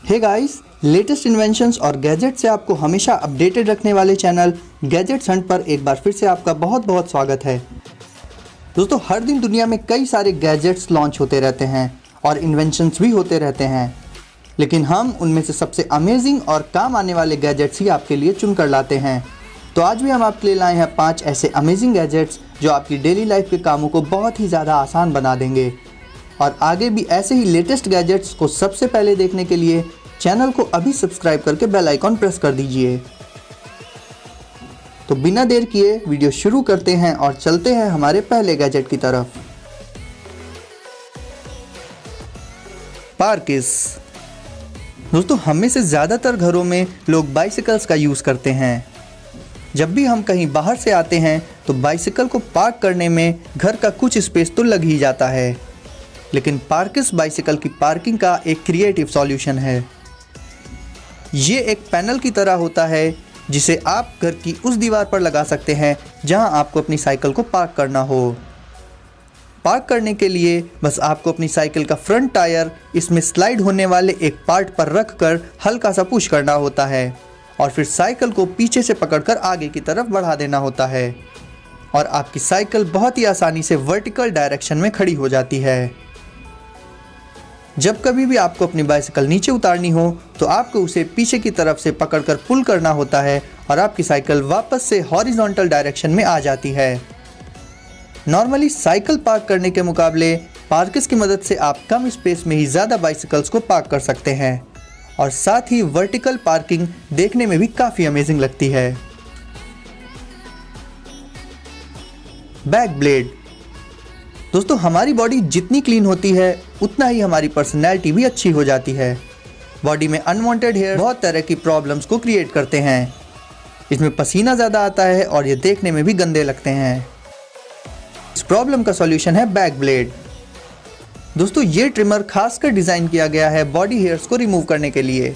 Hey guys, latest inventions और gadget से आपको हमेशा अपडेटेड रखने वाले चैनल गैजेट्स हंट पर एक बार फिर से आपका बहुत बहुत स्वागत है। दोस्तों, हर दिन दुनिया में कई सारे गैजेट्स लॉन्च होते रहते हैं और इन्वेंशंस भी होते रहते हैं, लेकिन हम उनमें से सबसे अमेजिंग और काम आने वाले गैजेट्स ही आपके लिए चुन कर लाते हैं। तो आज भी हम आपके लिए लाए हैं 5 ऐसे अमेजिंग गैजेट्स जो आपकी डेली लाइफ के कामों को बहुत ही ज़्यादा आसान बना देंगे। और आगे भी ऐसे ही लेटेस्ट गैजेट्स को सबसे पहले देखने के लिए चैनल को अभी सब्सक्राइब करके बेल आइकॉन प्रेस कर दीजिए। तो बिना देर किए वीडियो शुरू करते हैं और चलते हैं हमारे पहले गैजेट की तरफ। पार्किस। दोस्तों, हम में से ज़्यादातर घरों में लोग बाइसिकल्स का यूज़ करते हैं। जब भी हम कहीं बाहर से आते हैं तो बाइसिकल को पार्क करने में घर का कुछ स्पेस तो लग ही जाता है, लेकिन पार्किस बाइसिकल की पार्किंग का एक क्रिएटिव सॉल्यूशन है। ये एक पैनल की तरह होता है जिसे आप घर की उस दीवार पर लगा सकते हैं जहां आपको अपनी साइकिल को पार्क करना हो। पार्क करने के लिए बस आपको अपनी साइकिल का फ्रंट टायर इसमें स्लाइड होने वाले एक पार्ट पर रखकर हल्का सा पुश करना होता है और फिर साइकिल को पीछे से पकड़कर आगे की तरफ बढ़ा देना होता है और आपकी साइकिल बहुत ही आसानी से वर्टिकल डायरेक्शन में खड़ी हो जाती है। जब कभी भी आपको अपनी बाइसिकल नीचे उतारनी हो तो आपको उसे पीछे की तरफ से पकड़कर पुल करना होता है और आपकी साइकिल वापस से हॉरिजॉन्टल डायरेक्शन में आ जाती है। नॉर्मली साइकिल पार्क करने के मुकाबले पार्किस की मदद से आप कम स्पेस में ही ज़्यादा बाइसिकल्स को पार्क कर सकते हैं और साथ ही वर्टिकल पार्किंग देखने में भी काफ़ी अमेजिंग लगती है। Back blade. दोस्तों, हमारी बॉडी जितनी क्लीन होती है उतना ही हमारी पर्सनैलिटी भी अच्छी हो जाती है। बॉडी में अनवांटेड हेयर बहुत तरह की प्रॉब्लम्स को क्रिएट करते हैं। इसमें पसीना ज़्यादा आता है और ये देखने में भी गंदे लगते हैं। इस प्रॉब्लम का सॉल्यूशन है बैक ब्लेड। दोस्तों, ये ट्रिमर खासकर डिज़ाइन किया गया है बॉडी हेयर्स को रिमूव करने के लिए।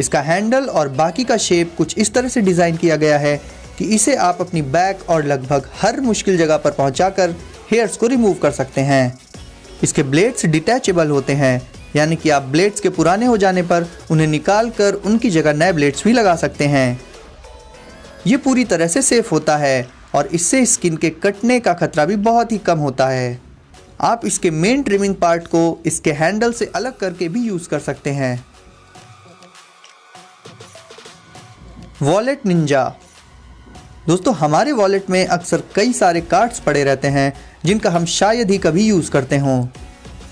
इसका हैंडल और बाकी का शेप कुछ इस तरह से डिज़ाइन किया गया है कि इसे आप अपनी बैक और लगभग हर मुश्किल जगह पर पहुंचाकर हेयर्स को रिमूव कर सकते हैं। इसके ब्लेड्स डिटैचेबल होते हैं, यानी कि आप ब्लेड्स के पुराने हो जाने पर उन्हें निकाल कर उनकी जगह नए ब्लेड्स भी लगा सकते हैं। ये पूरी तरह से सेफ होता है और इससे स्किन के कटने का खतरा भी बहुत ही कम होता है। आप इसके मेन ट्रिमिंग पार्ट को इसके हैंडल से अलग करके भी यूज़ कर सकते हैं। Wallet Ninja. दोस्तों, हमारे वॉलेट में अक्सर कई सारे कार्ड्स पड़े रहते हैं जिनका हम शायद ही कभी यूज़ करते हों।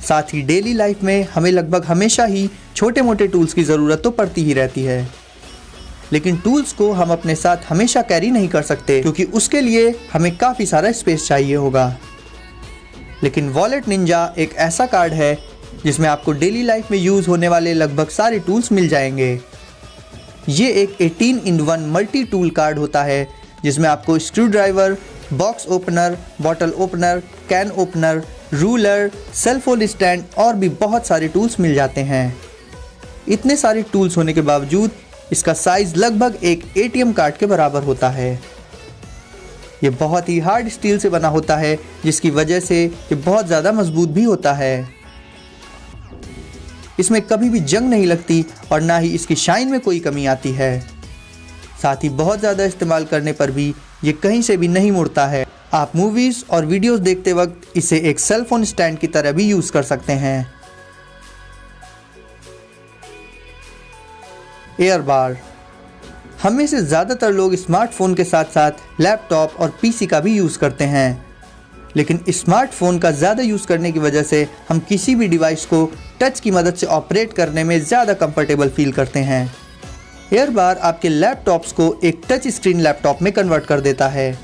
साथ ही डेली लाइफ में हमें लगभग हमेशा ही छोटे मोटे टूल्स की ज़रूरत तो पड़ती ही रहती है, लेकिन टूल्स को हम अपने साथ हमेशा कैरी नहीं कर सकते क्योंकि उसके लिए हमें काफ़ी सारा स्पेस चाहिए होगा। लेकिन वॉलेट निंजा एक ऐसा कार्ड है जिसमें आपको डेली लाइफ में यूज़ होने वाले लगभग सारे टूल्स मिल जाएंगे। ये एक 18-in-1 मल्टी टूल कार्ड होता है जिसमें आपको screw driver, box opener, bottle opener, can opener, ruler, cell phone stand और भी बहुत सारे टूल्स मिल जाते हैं। इतने सारे टूल्स होने के बावजूद इसका साइज़ लगभग एक ATM कार्ड के बराबर होता है। ये बहुत ही हार्ड स्टील से बना होता है जिसकी वजह से ये बहुत ज़्यादा मजबूत भी होता है। इसमें कभी भी जंग नहीं लगती और ना ही इसकी शाइन में कोई कमी आती है। साथ ही बहुत ज़्यादा इस्तेमाल करने पर भी ये कहीं से भी नहीं मुड़ता है। आप मूवीज़ और वीडियोस देखते वक्त इसे एक सेल फोन स्टैंड की तरह भी यूज़ कर सकते हैं। एयर बार। हम में से ज़्यादातर लोग स्मार्टफोन के साथ साथ लैपटॉप और PC का भी यूज़ करते हैं, लेकिन स्मार्टफोन का ज़्यादा यूज़ करने की वजह से हम किसी भी डिवाइस को टच की मदद से ऑपरेट करने में ज़्यादा कंफर्टेबल फील करते हैं। एयर बार आपके लैपटॉप्स को एक टच स्क्रीन लैपटॉप में कन्वर्ट कर देता है।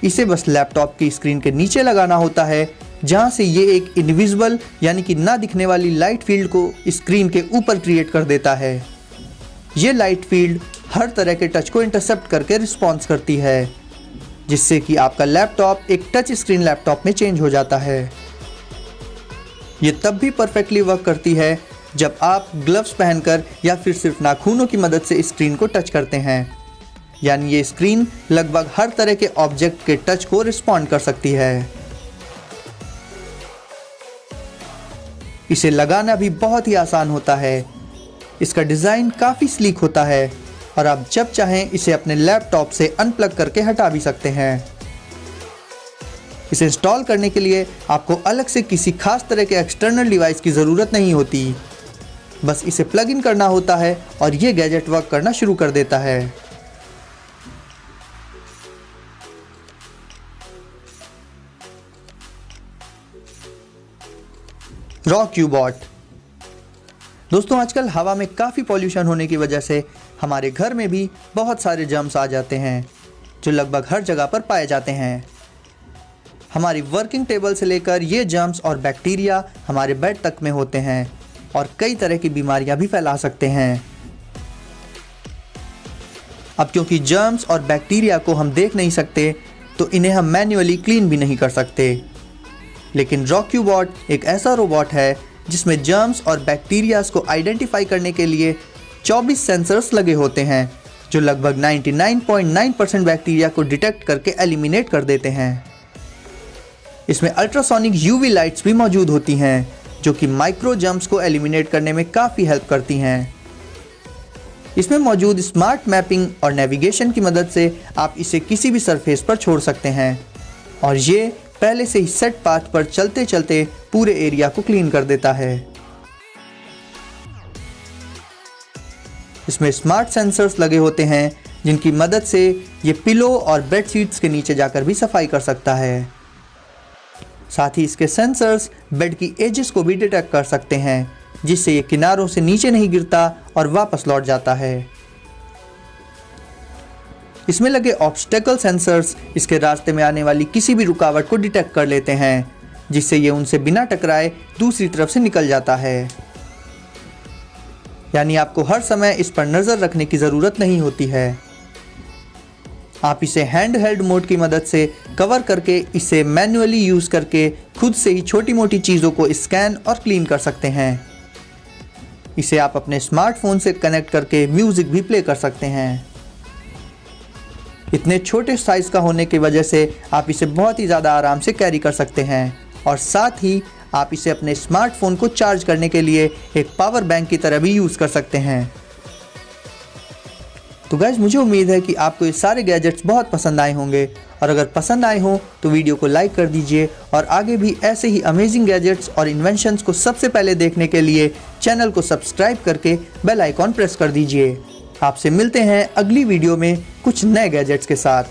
इसे बस लैपटॉप की स्क्रीन के नीचे लगाना होता है, जहां से ये एक इनविजिबल यानी कि ना दिखने वाली लाइट फील्ड को स्क्रीन के ऊपर क्रिएट कर देता है। ये लाइट फील्ड हर तरह के टच को इंटरसेप्ट करके रिस्पॉन्स करती है, जिससे कि आपका लैपटॉप एक टच स्क्रीन लैपटॉप में चेंज हो जाता है। ये तब भी परफेक्टली वर्क करती है जब आप ग्लव्स पहनकर या फिर सिर्फ नाखूनों की मदद से स्क्रीन को टच करते हैं, यानी ये स्क्रीन लगभग हर तरह के ऑब्जेक्ट के टच को रिस्पॉन्ड कर सकती है। इसे लगाना भी बहुत ही आसान होता है। इसका डिज़ाइन काफ़ी स्लीक होता है और आप जब चाहें इसे अपने लैपटॉप से अनप्लग करके हटा भी सकते हैं। इसे इंस्टॉल करने के लिए आपको अलग से किसी खास तरह के एक्सटर्नल डिवाइस की ज़रूरत नहीं होती, बस इसे प्लग इन करना होता है और ये गैजेट वर्क करना शुरू कर देता है। रॉक्यूबॉट। दोस्तों, आजकल हवा में काफ़ी पॉल्यूशन होने की वजह से हमारे घर में भी बहुत सारे जर्म्स आ जाते हैं जो लगभग हर जगह पर पाए जाते हैं। हमारी वर्किंग टेबल से लेकर ये जर्म्स और बैक्टीरिया हमारे बेड तक में होते हैं और कई तरह की बीमारियां भी फैला सकते हैं। अब क्योंकि जर्म्स और बैक्टीरिया को हम देख नहीं सकते तो इन्हें हम मैन्युअली क्लीन भी नहीं कर सकते, लेकिन रॉक्यूबॉट एक ऐसा रोबोट है जिसमें जर्म्स और बैक्टीरियाज को आइडेंटिफाई करने के लिए 24 सेंसर्स लगे होते हैं जो लगभग 99.9% बैक्टीरिया को डिटेक्ट करके एलिमिनेट कर देते हैं। इसमें अल्ट्रासोनिक यूवी लाइट्स भी मौजूद होती हैं जो कि माइक्रो जर्म्स को एलिमिनेट करने में काफ़ी हेल्प करती हैं। इसमें मौजूद स्मार्ट मैपिंग और नेविगेशन की मदद से आप इसे किसी भी सरफेस पर छोड़ सकते हैं और ये पहले से ही सेट पाथ पर चलते चलते पूरे एरिया को क्लीन कर देता है। इसमें स्मार्ट सेंसर्स लगे होते हैं जिनकी मदद से ये पिलो और बेड शीट्स के नीचे जाकर भी सफाई कर सकता है। साथ ही इसके सेंसर्स बेड की एजेस को भी डिटेक्ट कर सकते हैं जिससे ये किनारों से नीचे नहीं गिरता और वापस लौट जाता है। इसमें लगे ऑब्स्टेकल सेंसर्स इसके रास्ते में आने वाली किसी भी रुकावट को डिटेक्ट कर लेते हैं जिससे ये उनसे बिना टकराए दूसरी तरफ से निकल जाता है। यानी आपको हर समय इस पर नज़र रखने की ज़रूरत नहीं होती है। आप इसे हैंड हेल्ड मोड की मदद से कवर करके इसे मैन्युअली यूज़ करके खुद से ही छोटी मोटी चीज़ों को स्कैन और क्लीन कर सकते हैं। इसे आप अपने स्मार्टफोन से कनेक्ट करके म्यूज़िक भी प्ले कर सकते हैं। इतने छोटे साइज़ का होने की वजह से आप इसे बहुत ही ज़्यादा आराम से कैरी कर सकते हैं और साथ ही आप इसे अपने स्मार्टफोन को चार्ज करने के लिए एक पावर बैंक की तरह भी यूज़ कर सकते हैं। तो गाइस, मुझे उम्मीद है कि आपको ये सारे गैजेट्स बहुत पसंद आए होंगे और अगर पसंद आए हों तो वीडियो को लाइक कर दीजिए और आगे भी ऐसे ही अमेजिंग गैजेट्स और इन्वेंशंस को सबसे पहले देखने के लिए चैनल को सब्सक्राइब करके बेल आइकॉन प्रेस कर दीजिए। आपसे मिलते हैं अगली वीडियो में कुछ नए गैजेट्स के साथ।